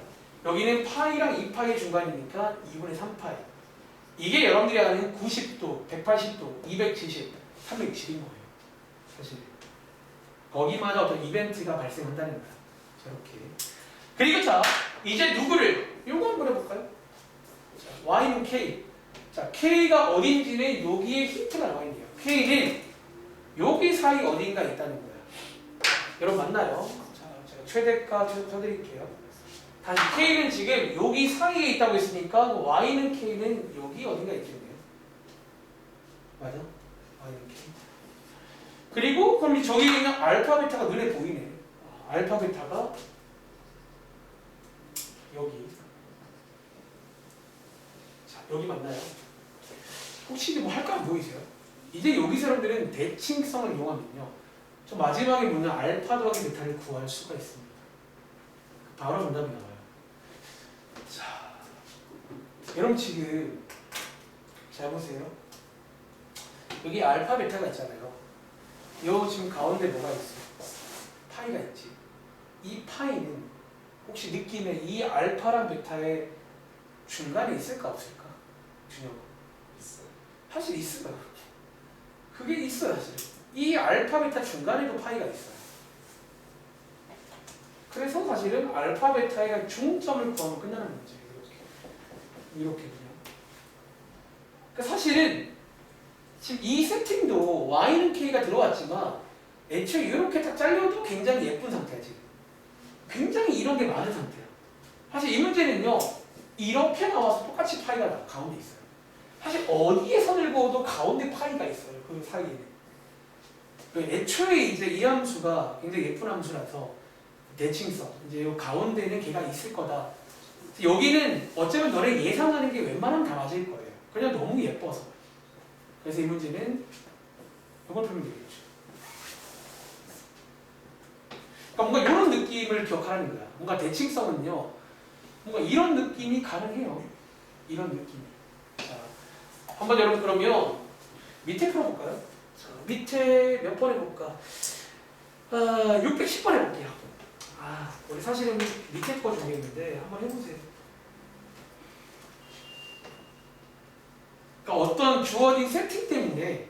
여기는 파이랑 2파이의 중간이니까 2분의 3파이. 이게 여러분들이 아는 90도, 180도, 270, 360인 거예요. 사실. 거기마다 어떤 이벤트가 발생한다는 거야. 저렇게. 그리고 자, 이제 누구를? 요거 한번 해볼까요? 자, y는 k. 자, k가 어딘지는 여기에 힌트가 나와 있네요. k는 여기 사이 어딘가 있다는 거야. 여러분 맞나요? 자, 제가 최대가 쳐드릴게요. 다시 k는 지금 여기 사이에 있다고 했으니까 y는 k는 여기 어딘가 있겠네요. 맞아? y는 k. 그리고 그럼 저기 있는 알파 베타가 눈에 보이네. 알파 베타가 여기. 자, 여기 맞나요? 혹시 뭐 할 거 안 보이세요? 이제 여기 사람들은 대칭성을 이용하면요. 저 마지막에 묻는 알파 더하기 베타를 구할 수가 있습니다. 바로 정답이 나와요. 자, 여러분 지금 잘 보세요. 여기 알파 베타가 있잖아요. 요 지금 가운데 뭐가 있어? 파이가 있지. 이 파이는 혹시 느낌에 이 알파랑 베타의 중간에 있을까 없을까? 준혁. 있어요. 사실 있어요. 그게 있어요 사실. 이 알파 베타 중간에도 파이가 있어요. 그래서 사실은 알파 베타의 중점을 구하면 끝나는 문제예요. 이렇게 그냥. 그러니까 사실은 지금 이 세팅도 y는 k가 들어왔지만 애초에 이렇게 딱 잘려도 굉장히 예쁜 상태야 지금. 굉장히 이런 게 많은 상태야. 사실 이 문제는요. 이렇게 나와서 똑같이 파이가 가운데 있어요. 사실 어디에 선을 그어도 가운데 파이가 있어요. 그 사이에는. 애초에 이제 이 함수가 굉장히 예쁜 함수라서 대칭성, 이제 이 가운데는 걔가 있을 거다. 여기는 어쩌면 너네 예상하는 게 웬만하면 다 맞을 거예요. 그냥 너무 예뻐서. 그래서 이 문제는 이걸 풀면 되겠죠. 그러니까 뭔가 이런 느낌을 기억하라는 거야. 뭔가 대칭성은요. 뭔가 이런 느낌이 가능해요. 이런 느낌이. 자, 한번 여러분 그러면 밑에 풀어볼까요? 자, 밑에 몇 번 해볼까? 610번 해볼게요. 우리 사실은 밑에 거 정했는데 한번 해보세요. 그러니까 어떤 주어진 세팅 때문에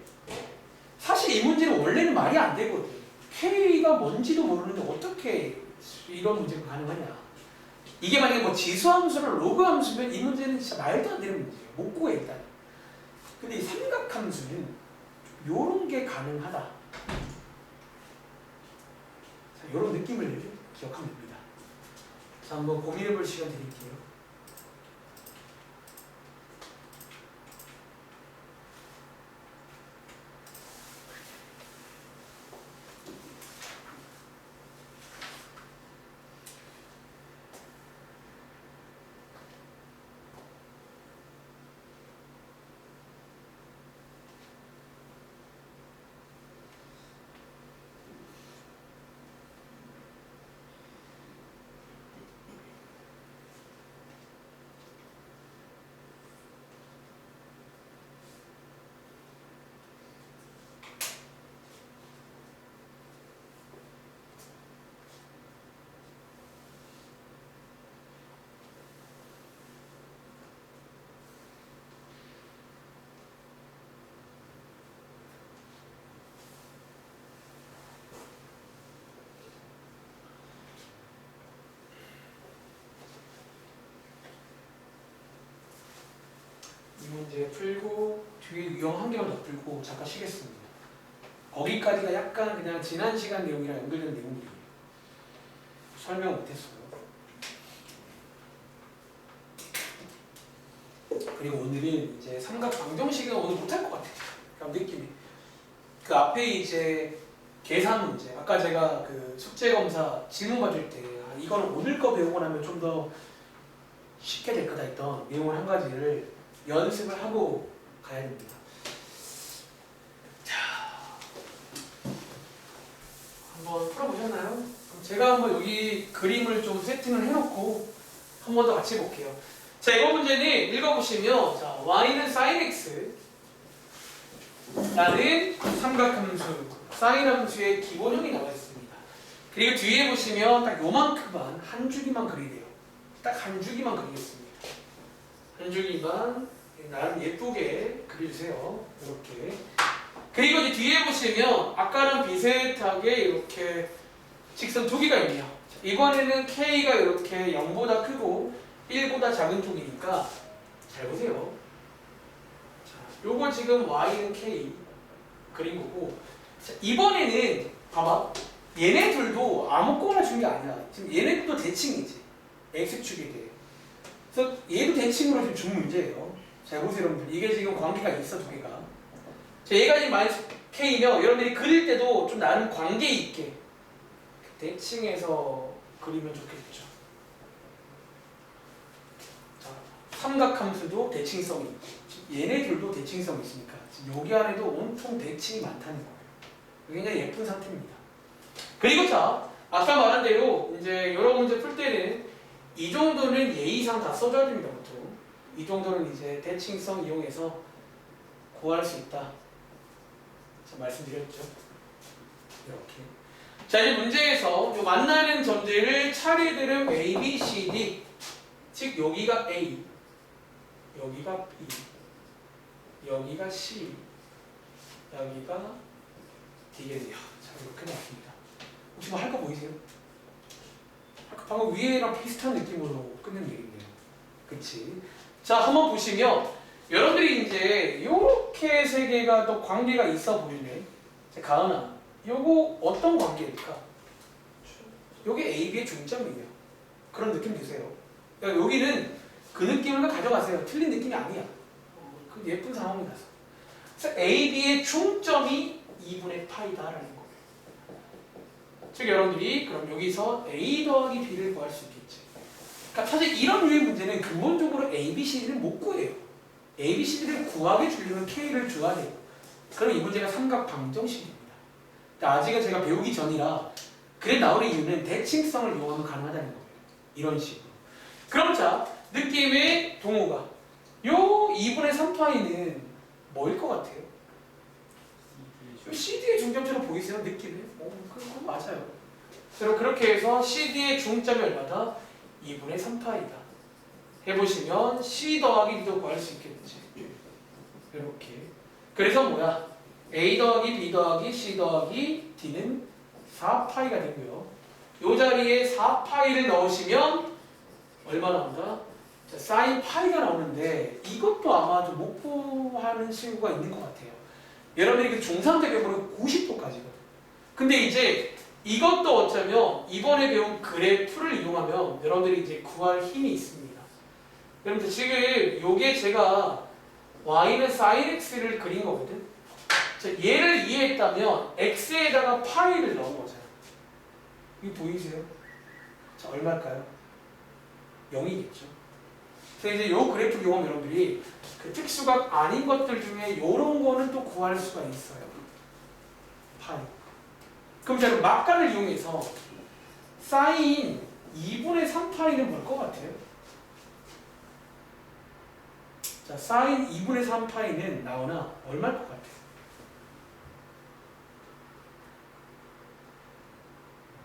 사실 이 문제는 원래는 말이 안 되거든. K가 뭔지도 모르는데 어떻게 이런 문제가 가능하냐. 이게 만약에 뭐 지수함수나 로그함수면 이 문제는 진짜 말도 안 되는 문제예요. 못 구해 일단. 근데 이 삼각함수는 요런 게 가능하다. 자, 요런 느낌을 기억하면 됩니다. 자, 한번 고민해볼 시간 드릴게요. 이 문제 풀고 뒤에 유형 한 개만 더 풀고 잠깐 쉬겠습니다. 거기까지가 약간 그냥 지난 시간 내용이랑 연결되는 내용들이에요. 설명 못했어요. 그리고 오늘은 이제 삼각 방정식은 오늘 못할 것 같아요. 그럼 느낌이. 그 앞에 이제 계산 문제. 아까 제가 그 숙제 검사 질문 받을 때 이거는 오늘 거 배우고 나면 좀 더 쉽게 될 거다 했던 내용을 한 가지를 연습을 하고 가야 됩니다. 자, 한번 풀어보셨나요? 그럼 제가 한번 여기 그림을 좀 세팅을 해놓고 한 번 더 같이 볼게요. 자, 이번 문제는 읽어보시면 자, y는 sin x 라는 삼각함수, 사인 함수의 기본형이 나와 있습니다. 그리고 뒤에 보시면 딱 요만큼만 한 줄기만 그리래요. 딱 한 줄기만 그리겠습니다. 한 줄기만 나름 예쁘게 그려주세요. 이렇게. 그리고 이제 뒤에 보시면 아까랑 비슷하게 이렇게 직선 두 개가 있네요. 이번에는 k가 이렇게 0보다 크고 1보다 작은 쪽이니까 잘 보세요. 자, 요거 지금 y는 k 그린 거고, 자, 이번에는 봐봐. 얘네 둘도 아무거나 준 게 아니야. 지금 얘네도 대칭이지. x축에 대해. 그래서 얘도 대칭으로 지금 준 문제예요. 잘 보세요, 여러분들. 이게 지금 관계가 있어, 두 개가. 자, 얘가 지금 마이너스 k면 여러분들이 그릴 때도 좀 나름 관계 있게 대칭해서 그리면 좋겠죠. 자, 삼각함수도 대칭성이 있고, 얘네들도 대칭성이 있으니까 지금 여기 안에도 온통 대칭이 많다는 거예요. 굉장히 예쁜 상태입니다. 그리고 자, 아까 말한 대로 이제 여러 문제 풀 때는 이 정도는 예의상 다 써줘야 됩니다, 보통. 이 정도는 이제 대칭성 이용해서 구할 수 있다. 자, 말씀드렸죠. 이렇게. 자, 이제 문제에서 요 만나는 점들을 차례대로 A, B, C, D. 즉, 여기가 A, 여기가 B, 여기가 C, 여기가 D겠네요. 자, 이렇게 나왔습니다. 혹시 뭐 할 거 보이세요? 아까 방금 위에랑 비슷한 느낌으로 끝낸 얘기네요. 그치? 자, 한번 보시면 여러분들이 이제 요렇게 세 개가 또 관계가 있어 보이네. 자, 가은아, 요거 어떤 관계일까? 요게 A, B의 중점이에요. 그런 느낌 드세요. 그러니까 여기는 그 느낌을 가져가세요. 틀린 느낌이 아니야. 그 예쁜 상황이라서. 그래서 A, B의 중점이 2분의 파이다라는 거예요. 즉 여러분들이 그럼 여기서 A 더하기 B를 구할 수 있겠지. 그러니까 사실 이런 류의 문제는 근본적으로 A, B, C를 못 구해요. A, B, C를 구하게 주려면 K를 줘야 돼요. 그럼 이 문제가 삼각 방정식입니다. 아직은 제가 배우기 전이라 그래 나오는 이유는 대칭성을 이용하면 가능하다는 거예요. 이런 식으로. 그럼 자, 느낌의 동호가 요 2분의 3파이는 뭐일 것 같아요? 요 CD의 중점처럼 보이세요? 느낌이? 그건 맞아요. 그럼 그렇게 해서 CD의 중점이 얼마다? 2분의 3파이다. 해보시면 C 더하기 D도 구할 수 있겠지. 이렇게. 그래서 뭐야? A 더하기 B 더하기 C 더하기 D는 4파이가 되고요. 이 자리에 4파이를 넣으시면 얼마 나온다? 자, 사인 파이가 나오는데 이것도 아마 좀 못 구하는 친구가 있는 것 같아요. 여러분이 그 중상대 배우는 90도까지거든. 근데 이제 이것도 어쩌면 이번에 배운 그래프를 이용하면 여러분들이 이제 구할 힘이 있습니다. 여러분들 지금 요게 제가 y는 sin x를 그린 거거든. 자, 얘를 이해했다면 x에다가 파이를 넣은 거잖아. 이거 보이세요? 자, 얼마일까요? 0이겠죠. 그래서 이제 요 그래프 이용하면 여러분들이 그 특수각 아닌 것들 중에 요런 거는 또 구할 수가 있어요. 파이. 그럼 제가 막간을 이용해서 사인 2분의 3파이는 뭘 것 같아요? 자, 사인 2분의 3파이는 나오나 얼마일 것 같아요?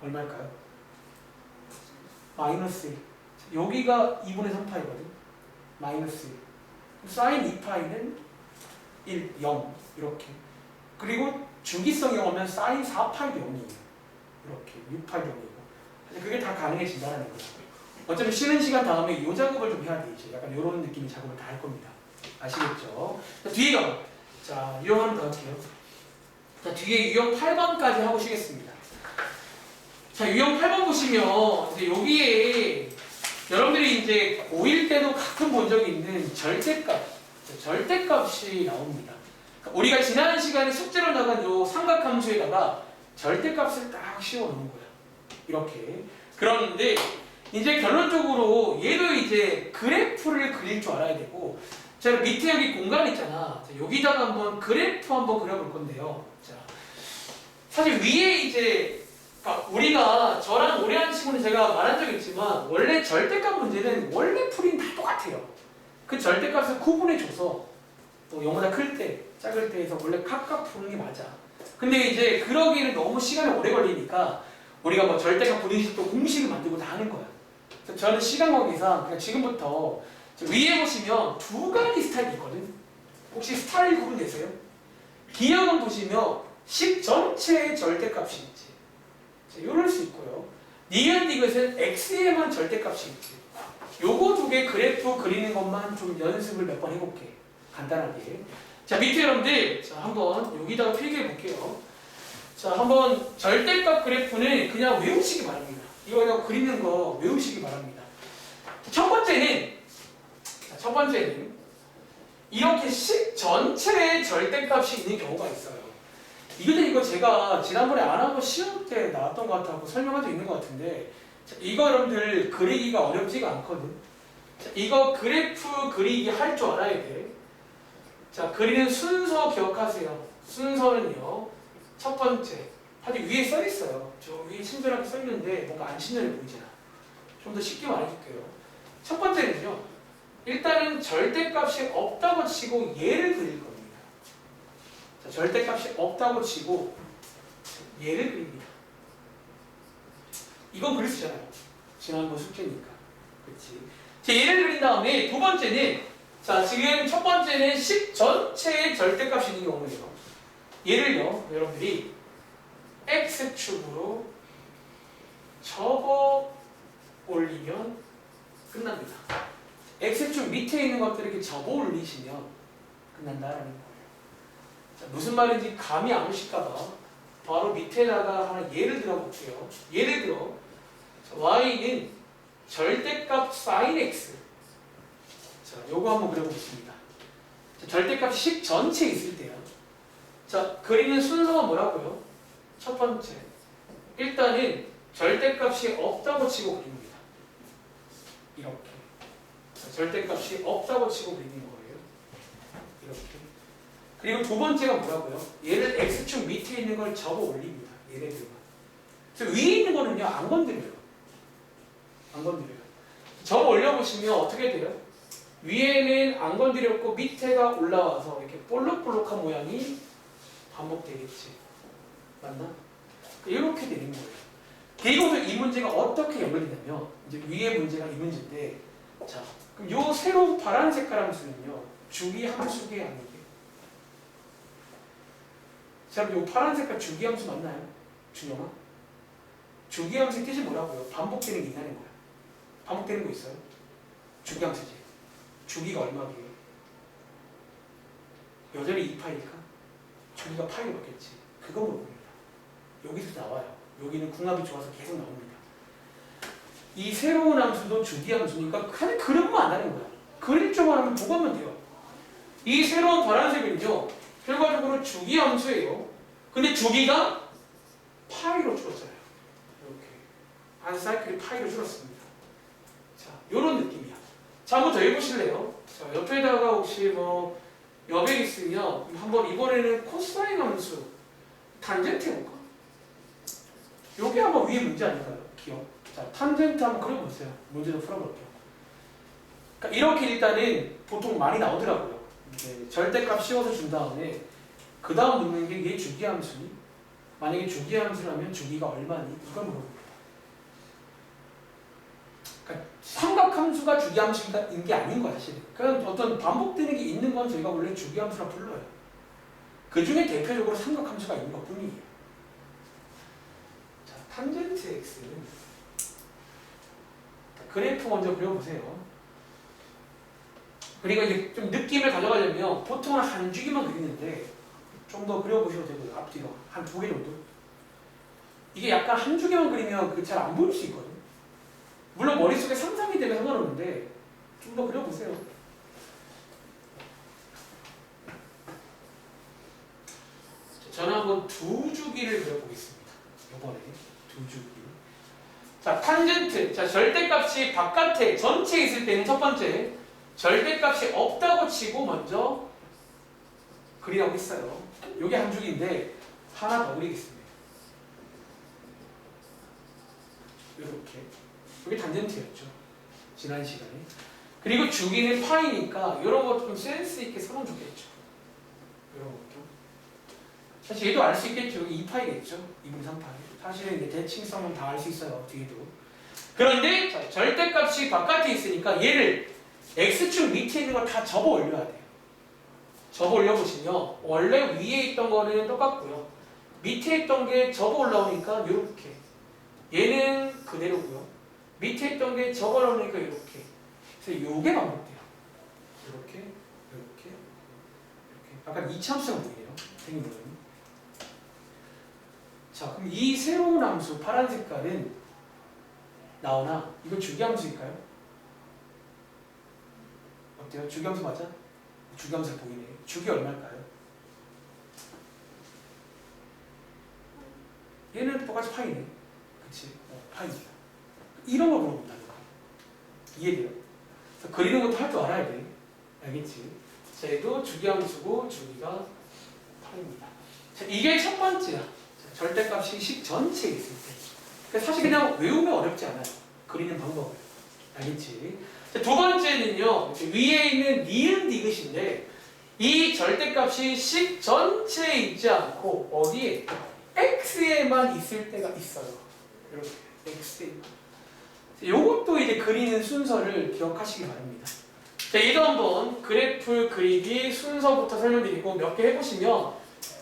얼마일까요? 마이너스 1. 여기가 2분의 3파이거든. 마이너스 1. 사인 2파이는 1, 0 이렇게. 그리고 주기성이 오면 사인 4파이도 0이에요. 이렇게 6파이도 0이고. 그게 다 가능해진다는 거죠. 어차피 쉬는 시간 다음에 이 작업을 좀 해야 돼. 이제 약간 이런 느낌의 작업을 다 할 겁니다. 아시겠죠? 자, 뒤에 가. 자, 유형 하나 더 할게요. 자, 뒤에 유형 8번까지 하고 쉬겠습니다. 자, 유형 8번 보시면 이제 여기에 여러분들이 이제 고1 때도 가끔 본 적이 있는 절대값이 나옵니다. 그러니까 우리가 지난 시간에 숙제로 나간 요 삼각함수에다가 절대값을 딱 씌워 놓은 거야. 이렇게. 그러는데 이제 결론적으로 얘도 이제 그래프를 그릴 줄 알아야 되고, 자, 밑에 여기 공간 있잖아. 자, 여기다가 한번 그래프 한번 그려볼 건데요. 자, 사실 위에 이제 우리가 저랑 오래 한 친구는 제가 말한 적이 있지만 원래 절대값 문제는 원래 풀이는 다 똑같아요. 그 절대값을 구분해줘서 또 0보다 클 때, 작을 때에서 원래 각각 푸는 게 맞아. 근데 이제 그러기는 너무 시간이 오래 걸리니까 우리가 뭐 절대값 분리식도 공식을 만들고 다 하는 거야. 그래서 저는 시간 관계상 그냥 지금부터 위에 보시면 두 가지 스타일이 있거든. 혹시 스타일 구분되세요? 기억은 보시면 식 전체의 절대값이 있지. 자, 이럴 수 있고요. 니은 디귿은 x에만 절대값이 있지. 요거 두 개 그래프 그리는 것만 좀 연습을 몇 번 해볼게. 간단하게. 자, 밑에 여러분들 자, 한번 여기다가 필기해 볼게요. 자, 한번 절대값 그래프는 그냥 외우시기 바랍니다. 이거 그냥 그리는 거 외우시기 바랍니다. 첫 번째는 이렇게 식 전체에 절대값이 있는 경우가 있어요. 이거 제가 지난번에 안 하고 시험 때 나왔던 것 같아서 설명한 적 있는 것 같은데, 자, 이거 여러분들 그리기가 어렵지가 않거든. 자, 이거 그래프 그리기 할 줄 알아야 돼. 자, 그리는 순서 기억하세요. 순서는요, 첫 번째, 사실 위에 써 있어요. 저 위에 친절하게 써 있는데 뭔가 안 친절해 보이잖아. 좀 더 쉽게 말해줄게요. 첫 번째는요, 일단은 절대값이 없다고 치고 얘를 그릴 겁니다. 자, 절대값이 없다고 치고 얘를 그립니다. 이건 그릴 수 있잖아요. 지난번 숙제니까. 그렇지. 자, 얘를 그린 다음에 두 번째는, 자, 지금 첫 번째는 식 전체의 절대값이 있는 경우예요. 얘를요, 여러분들이 x축으로 접어 올리면 끝납니다. x축 밑에 있는 것들을 이렇게 접어 올리시면 끝난다라는 거예요. 자, 무슨 말인지 감이 안 오실까봐 바로 밑에다가 하나 예를 들어 볼게요. 예를 들어, 자, y는 절대값 sin x. 자, 요거 한번 그려보겠습니다. 자, 절대값이 식 전체에 있을 때요. 자, 그리는 순서가 뭐라고요? 첫 번째, 일단은 절대값이 없다고 치고 그립니다. 이렇게. 자, 절대값이 없다고 치고 그리는 거예요. 이렇게. 그리고 두 번째가 뭐라고요? 얘를 x축 밑에 있는 걸 접어 올립니다. 얘네들만. 그래서 위에 있는 거는요, 안 건드려요. 안 건드려요. 접어 올려보시면 어떻게 돼요? 위에는 안 건드렸고 밑에가 올라와서 이렇게 볼록볼록한 모양이 반복되겠지. 맞나? 이렇게 되는 거예요. 그리고 이 문제가 어떻게 연결되냐면, 이제 위에 문제가 이 문제인데, 자, 그럼 요 새로운 파란 색깔 함수는요, 주기 함수계 아니게. 자, 요 파란 색깔 주기 함수 맞나요? 준영아? 주기 함수의 뜻이 뭐라고요? 반복되는 게 있다는 거야. 반복되는 거 있어요? 주기 함수지. 주기가 얼마게요? 여전히 2파일까? 주기가 파이로 바뀌었지. 그거 물어봅니다. 여기서 나와요. 여기는 궁합이 좋아서 계속 나옵니다. 이 새로운 함수도 주기 함수니까 그냥 그림만 안 하는 거야. 그릴 줄만 하면 보고만 돼요. 이 새로운 파란색은요, 결과적으로 주기 함수예요. 근데 주기가 파이로 줄었잖아요. 이렇게 한 사이클이 파이로 줄었습니다. 자, 요런 느낌이야. 자, 한번 더 해보실래요? 자, 옆에다가 혹시 뭐 여백 있으면 한번 이번에는 코사인 함수 탄젠트 해볼까? 요게 한번 위에 문제 아닐까요? 기억. 자, 탄젠트 한번 그려보세요. 문제 좀 풀어볼게요. 그러니까 이렇게 일단은 보통 많이 나오더라고요. 이제 절대값 씌워서 준 다음에 그 다음 묻는 게 얘 주기 함수니? 만약에 주기 함수라면 주기가 얼마니? 이걸 물어봅니다. 그러니까 삼각함수가 주기 함수인 게 아닌 거야, 사실은. 그러니까 어떤 반복되는 게 있는 건 저희가 원래 주기 함수라 불러요. 그 중에 대표적으로 삼각함수가 있는 것 뿐이에요. 자, 탄젠트 x는 그래프 먼저 그려보세요. 그리고 이제 좀 느낌을 가져가려면 보통은 한 주기만 그리는데 좀 더 그려보셔도 되고요. 앞뒤로 한 2개 정도. 이게 약간 한 주기만 그리면 그게 잘 안 보일 수 있거든요. 물론 머릿속에 상상이 되면 상관없는데 좀 더 그려보세요. 저는 한번 2주기를 그려보겠습니다. 이번에 2주기. 자, 탄젠트. 자, 절대값이 바깥에 전체에 있을 때는 첫 번째 절대값이 없다고 치고 먼저 그리라고 했어요. 이게 한 주기인데 하나 더 그리겠습니다. 이렇게. 이게 탄젠트였죠. 지난 시간에. 그리고 주기는 파이니까 이런 것 좀 센스 있게 써면 좋겠죠. 이런 것도. 사실 얘도 알 수 있겠죠. 여기 2파이겠죠. 2분의 3파이. 사실은 이제 대칭성은 다 알 수 있어요. 뒤에도. 그런데 자, 절대값이 바깥에 있으니까 얘를 x축 밑에 있는 걸 다 접어 올려야 돼요. 접어 올려보시면 원래 위에 있던 거는 똑같고요. 밑에 있던 게 접어 올라오니까 이렇게. 얘는 그대로고요. 밑에 있던 게 접어 올라오니까 이렇게. 그래서 요게 반복돼요. 이렇게, 이렇게, 이렇게. 약간 이차함수가 보이네요. 생긴 거는. 자, 그럼 이 새로운 함수 파란 색깔은 나오나? 이거 주기함수일까요? 어때요? 주기함수 맞아? 주기함수 보이네. 주기 얼마일까요? 얘는 똑같이 파이네. 그치? 파이입니다. 이런 걸 물어본다는 거야. 이해돼요? 그래서 그리는 것도 할 줄 알아야 돼. 알겠지? 자, 얘도 주기함수고 주기가 파이입니다. 자, 이게 첫 번째야. 절대값이 식 전체에 있을 때. 그러니까 사실 그냥 외우면 어렵지 않아요. 그리는 방법을. 알겠지? 자, 두 번째는요. 위에 있는 니은 디귿인데 이 절대값이 식 전체에 있지 않고 어디에? x에만 있을 때가 있어요. 이렇게 x에. 요것도 이제 그리는 순서를 기억하시기 바랍니다. 자, 얘도 한번 그래프 그리기 순서부터 설명드리고 몇 개 해보시면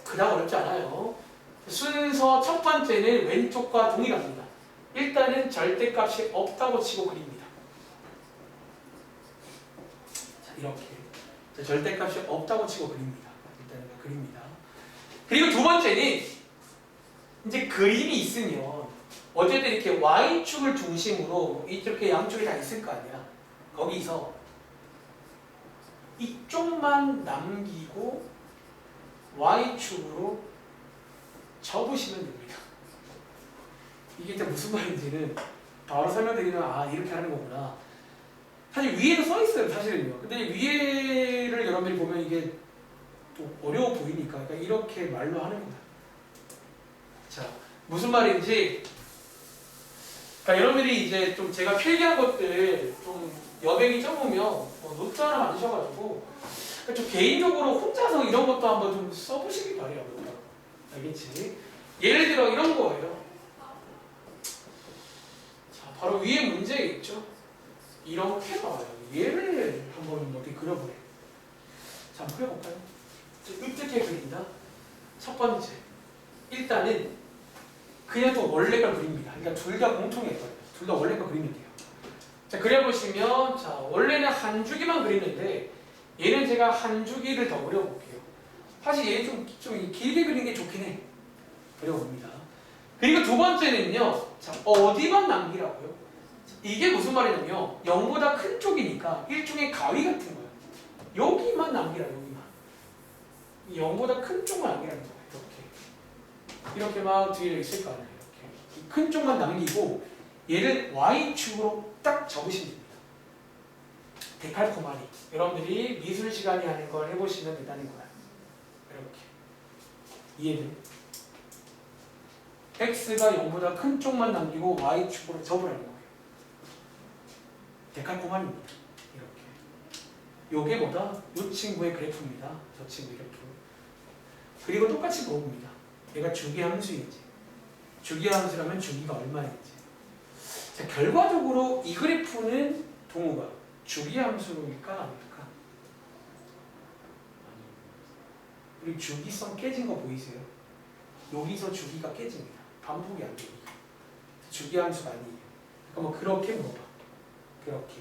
그다음 어렵지 않아요. 순서 첫 번째는 왼쪽과 동일합니다. 일단은 절대값이 없다고 치고 그립니다. 자, 이렇게. 자, 절대값이 없다고 치고 그립니다. 일단은 그립니다. 그리고 두 번째는 이제 그림이 있으면 어쨌든 이렇게 y축을 중심으로 이렇게 양쪽에 다 있을 거 아니야. 거기서 이쪽만 남기고 y축으로 접으시면 됩니다. 이게 진짜 무슨 말인지는 바로 설명드리면 아 이렇게 하는 거구나. 사실 위에도 써 있어요 사실은요. 근데 위에를 여러분들이 보면 이게 또 어려워 보이니까 그러니까 이렇게 말로 하는 거다. 자 무슨 말인지 그러니까 여러분들이 이제 좀 제가 필기한 것들 좀 여백이 적으면 노트 하나 만드셔가지고 그러니까 좀 개인적으로 혼자서 이런 것도 한번 좀 써보시기 바래요. 알겠지? 예를 들어 이런 거예요. 자, 바로 위에 문제가 있죠. 이렇게 나와요. 얘를 한번 어떻게 그려보래. 자, 한번 그려볼까요? 어떻게 그린다? 첫 번째, 일단은 그냥 또 원래 걸 그립니다. 그러니까 둘 다 공통의 거예요. 둘 다 원래 걸 그리면 돼요. 자, 그려보시면 자 원래는 한 주기만 그리는데 얘는 제가 한 주기를 더 그려볼게요. 사실 얘는 좀 길게 그리는 게 좋긴 해. 그려봅니다. 그리고 두 번째는요. 자, 어디만 남기라고요? 이게 무슨 말이냐면 0보다 큰 쪽이니까 일종의 가위 같은 거예요. 여기만 남기라, 여기만. 0보다 큰 쪽만 남기라는 거예요. 이렇게 막 뒤에 있을 거 아니에요. 이렇게. 큰 쪽만 남기고 얘를 Y축으로 딱 접으시면 됩니다. 데칼코마니. 여러분들이 미술 시간에 하는 걸 해보시면 된다는 거예요. 이렇게. 이해돼? x가 0보다 큰 쪽만 남기고 y축으로 접으라는 거예요. 데칼코마니입니다. 이렇게. 요게 뭐다? 요 친구의 그래프입니다. 저 친구의 그래프. 그리고 똑같이 물어봅니다. 얘가 주기함수인지 주기함수라면 주기가 얼마인지. 자, 결과적으로 이 그래프는 동우가 주기함수일까 아닐까? 우리 주기성 깨진 거 보이세요? 여기서 주기가 깨집니다. 반복이 안 돼요. 주기함수가 아니에요. 그러니까 뭐 그렇게 물어봐. 그렇게.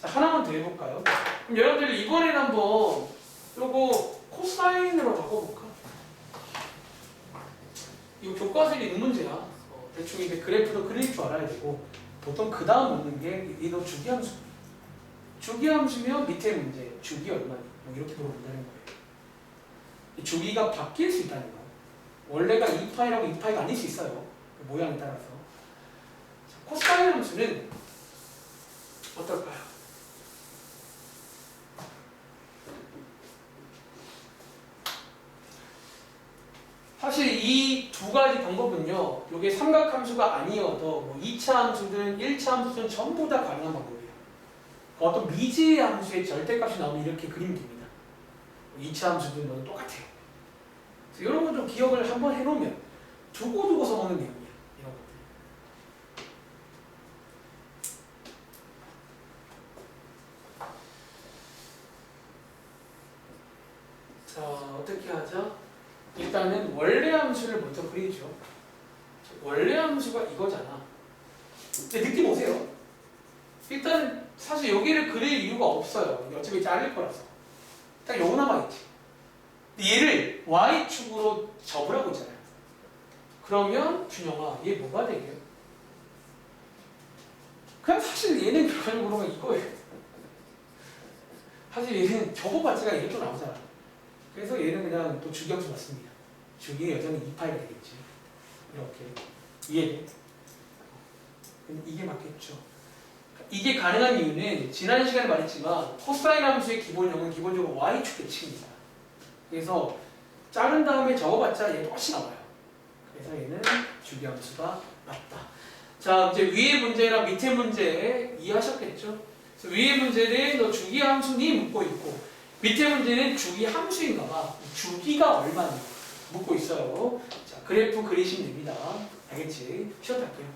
자, 하나만 더 해볼까요? 그럼 여러분들 이번에는 한번 요거 코사인으로 바꿔볼까? 이거 교과서에 있는 문제야. 대충 이제 그래프도 그릴 줄 알아야 되고 보통 그 다음 묻는 게 이거 주기함수. 주기함수면 밑에 문제 주기 얼마니? 뭐 이렇게 물어본다는 거예요. 이 주기가 바뀔 수 있다는 거예요. 원래가 2파이라고 2파이가 아닐 수 있어요. 그 모양에 따라서. 자, 코사인 함수는 어떨까요? 사실 이 두 가지 방법은요, 이게 삼각함수가 아니어도 뭐 2차 함수든 1차 함수든 전부 다 가능한 방법이에요. 어떤 미지의 함수의 절대값이 나오면 이렇게 그리면 됩니다. 2차 함수든 뭐든 똑같아요. 그래서 이런 건 좀 기억을 한번 해놓으면 두고두고 써먹는 내용이에요. 이런 것들. 자, 어떻게 하죠? 일단은 원래 함수를 먼저 그리죠. 원래 함수가 이거잖아. 근데 느낌 오세요? 일단 사실 여기를 그릴 이유가 없어요. 어차피 자를 거라서. 딱 요거 남아있지. 근데 얘를 y축으로 접으라고 했잖아요. 그러면 준영아, 얘 뭐가 되게? 그냥 사실 얘는 결과적으로 이거예요. 사실 얘는 저거 가치가 이게 또 나오잖아. 그래서 얘는 그냥 또 주기함수 맞습니다. 주기는 여전히 2파이가 되겠지. 이렇게. 이해돼? 이게 맞겠죠. 이게 가능한 이유는 지난 시간에 말했지만 코사인 함수의 기본형은 기본적으로 y축 대칭입니다. 그래서 자른 다음에 적어봤자 얘 똑같이 나와요. 그래서 얘는 주기함수가 맞다. 자, 이제 위의 문제랑 밑에 문제 이해하셨겠죠? 그래서 위의 문제는 너 주기함수니 묻고 있고 밑에 문제는 주기함수인가 봐. 주기가 얼마니 묻고 있어요. 자, 그래프 그리시면 됩니다. 알겠지? 시험 할게요.